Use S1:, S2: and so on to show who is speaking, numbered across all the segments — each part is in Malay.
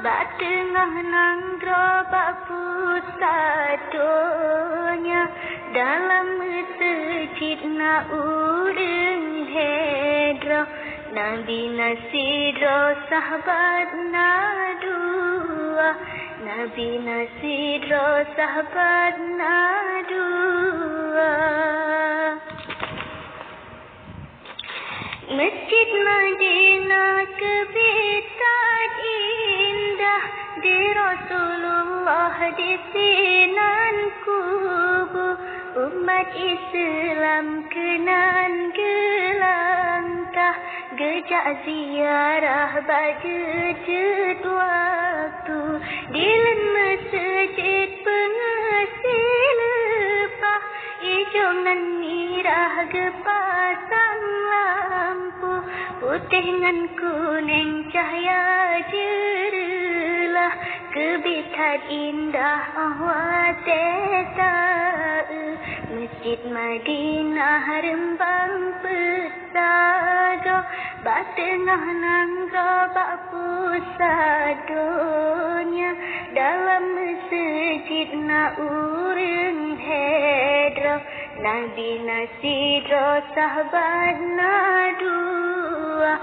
S1: bak tengah nanggro bak pusadonya dalam masjid na urang hedro Nabi nasidro sahabat na dua Nabi nasidro sahabat na dua Masjid Madinah kebitan indah di Rasulullah di sinan kubu umat Islam kenan gelangkah gejak ziarah bajet waktu di masjid pengasih lepah ijongan mirah gepasang lampu putih ngan kuning cahaya jerelah kebitan indah awateta Masjid Madinah rembang pesado bak tengah nanggo bak pusadonya dalam masjid na urang hedro Nabi nasidro sahabat na dua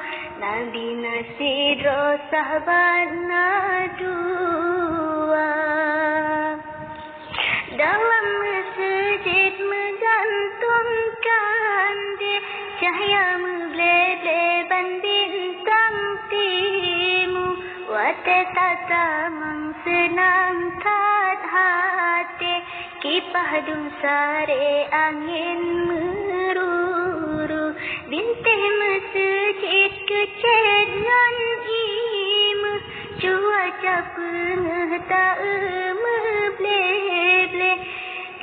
S1: Nabi nasidro sahabat na dua dalam masjid menggantungkan di cahaya membleban bintang timu wate tatamang senang tat hati kipah sare angin meruru bintih masjid kecet ngan ima cuaca pengeh tak meble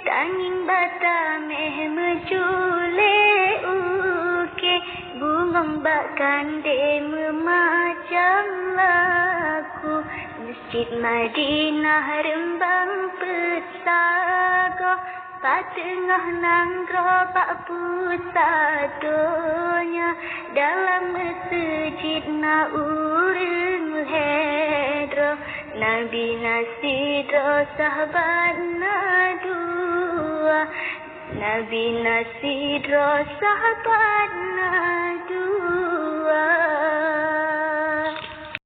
S1: tanging bata meh mejule uke bungong bak kande memacam laku Masjid Madinah rembang pesago bak tengah nanggro bak pusadonya dalam masjid na urang hedro Nabi nasidro sahabat na dua Nabi nasidro sahabat na dua